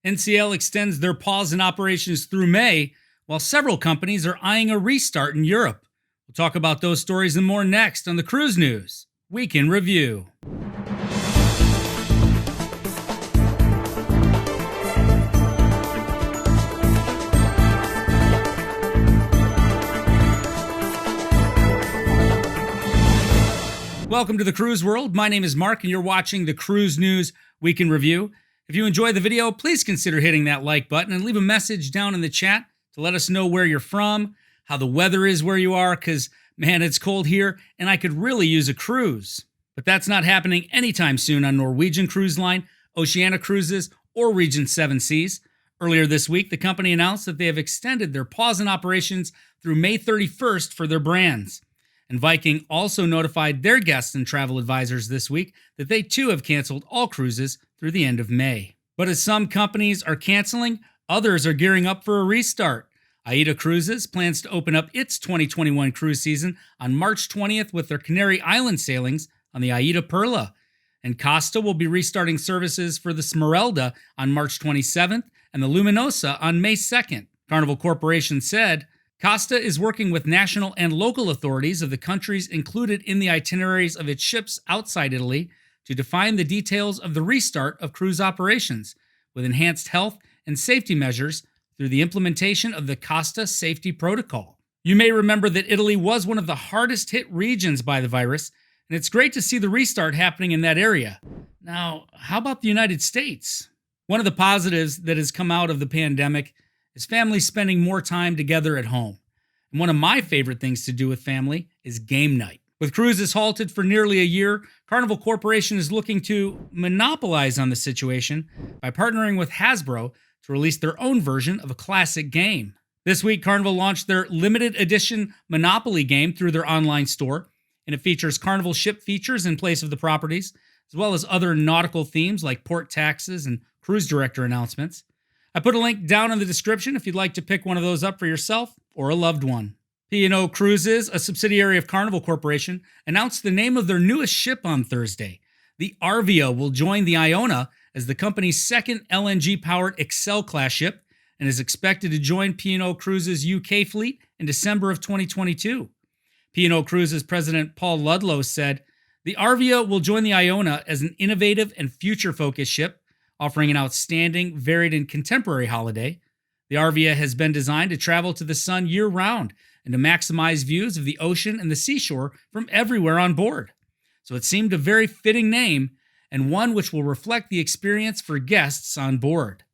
NCL extends their pause in operations through May, while several companies are eyeing a restart in Europe. We'll talk about those stories and more next on the Cruise News Week in Review. Welcome to the Cruise World. My name is Mark, and you're watching the Cruise News Week in Review. If you enjoyed the video, please consider hitting that like button and leave a message down in the chat to let us know where you're from, how the weather is where you are, because, man, it's cold here, and I could really use a cruise. But that's not happening anytime soon on Norwegian Cruise Line, Oceania Cruises, or Regent Seven Seas. Earlier this week, the company announced that they have extended their pause in operations through May 31st for their brands. And Viking also notified their guests and travel advisors this week that they too have canceled all cruises through the end of May. But as some companies are canceling, others are gearing up for a restart. Aida Cruises plans to open up its 2021 cruise season on March 20th with their Canary Island sailings on the Aida Perla. And Costa will be restarting services for the Smeralda on March 27th and the Luminosa on May 2nd. Carnival Corporation said, Costa is working with national and local authorities of the countries included in the itineraries of its ships outside Italy to define the details of the restart of cruise operations with enhanced health and safety measures through the implementation of the Costa Safety Protocol. You may remember that Italy was one of the hardest hit regions by the virus, and it's great to see the restart happening in that area. Now, how about the United States? One of the positives that has come out of the pandemic is families spending more time together at home. And one of my favorite things to do with family is game night. With cruises halted for nearly a year, Carnival Corporation is looking to monopolize on the situation by partnering with Hasbro to release their own version of a classic game. This week, Carnival launched their limited edition Monopoly game through their online store, and it features Carnival ship features in place of the properties, as well as other nautical themes like port taxes and cruise director announcements. I put a link down in the description if you'd like to pick one of those up for yourself or a loved one. P&O Cruises, a subsidiary of Carnival Corporation, announced the name of their newest ship on Thursday. The Arvia will join the Iona as the company's second LNG-powered Excel-class ship and is expected to join P&O Cruises' UK fleet in December of 2022. P&O Cruises President Paul Ludlow said, the Arvia will join the Iona as an innovative and future-focused ship, offering an outstanding, varied, and contemporary holiday. The Arvia has been designed to travel to the sun year-round and to maximize views of the ocean and the seashore from everywhere on board. So it seemed a very fitting name, and one which will reflect the experience for guests on board.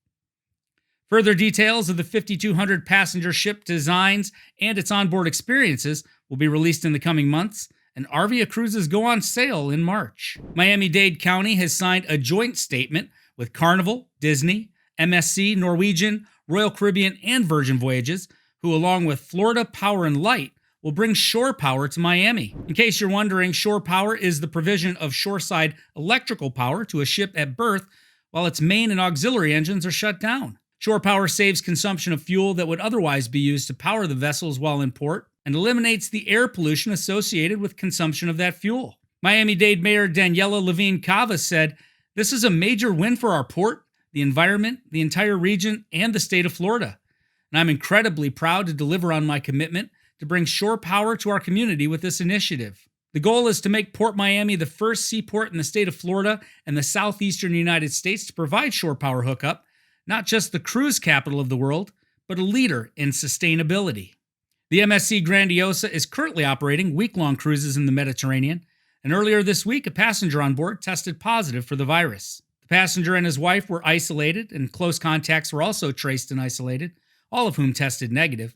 Further details of the 5,200 passenger ship designs and its onboard experiences will be released in the coming months, and Arvia cruises go on sale in March. Miami-Dade County has signed a joint statement with Carnival, Disney, MSC, Norwegian, Royal Caribbean, and Virgin Voyages, who along with Florida Power and Light will bring Shorepower to Miami. In case you're wondering, Shorepower is the provision of shoreside electrical power to a ship at berth while its main and auxiliary engines are shut down. Shorepower saves consumption of fuel that would otherwise be used to power the vessels while in port and eliminates the air pollution associated with consumption of that fuel. Miami-Dade Mayor Daniela Levine Cava said, this is a major win for our port, the environment, the entire region, and the state of Florida. And I'm incredibly proud to deliver on my commitment to bring Shorepower to our community with this initiative. The goal is to make PortMiami the first seaport in the state of Florida and the southeastern United States to provide Shorepower hookup, not just the cruise capital of the world, but a leader in sustainability. The MSC Grandiosa is currently operating week-long cruises in the Mediterranean, and earlier this week, a passenger on board tested positive for the virus. The passenger and his wife were isolated, and close contacts were also traced and isolated, all of whom tested negative.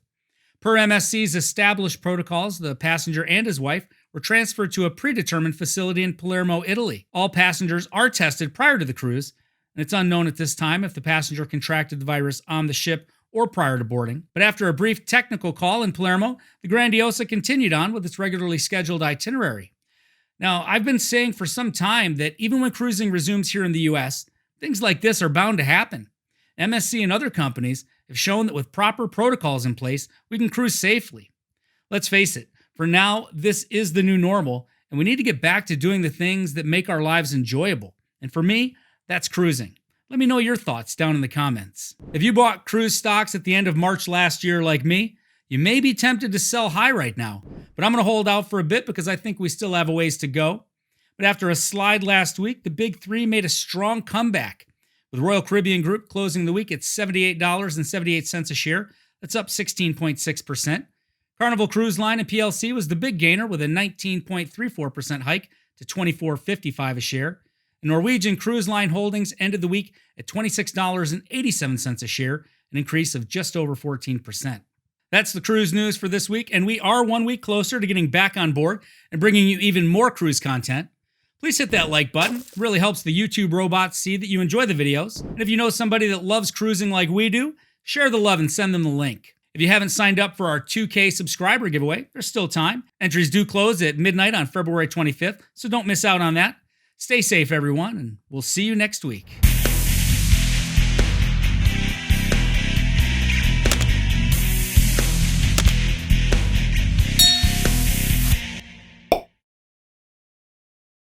Per MSC's established protocols, the passenger and his wife were transferred to a predetermined facility in Palermo, Italy. All passengers are tested prior to the cruise, and it's unknown at this time if the passenger contracted the virus on the ship or prior to boarding. But after a brief technical call in Palermo, the Grandiosa continued on with its regularly scheduled itinerary. Now, I've been saying for some time that even when cruising resumes here in the U.S., things like this are bound to happen. MSC and other companies have shown that with proper protocols in place, we can cruise safely. Let's face it, for now, this is the new normal, and we need to get back to doing the things that make our lives enjoyable. And for me, that's cruising. Let me know your thoughts down in the comments. If you bought cruise stocks at the end of March last year like me, you may be tempted to sell high right now, but I'm going to hold out for a bit because I think we still have a ways to go. But after a slide last week, the big three made a strong comeback, with Royal Caribbean Group closing the week at $78.78 a share. That's up 16.6%. Carnival Cruise Line and PLC was the big gainer with a 19.34% hike to $24.55 a share. Norwegian Cruise Line Holdings ended the week at $26.87 a share, an increase of just over 14%. That's the cruise news for this week, and we are 1 week closer to getting back on board and bringing you even more cruise content. Please hit that like button. It really helps the YouTube robots see that you enjoy the videos. And if you know somebody that loves cruising like we do, share the love and send them the link. If you haven't signed up for our 2K subscriber giveaway, there's still time. Entries do close at midnight on February 25th, so don't miss out on that. Stay safe, everyone, and we'll see you next week.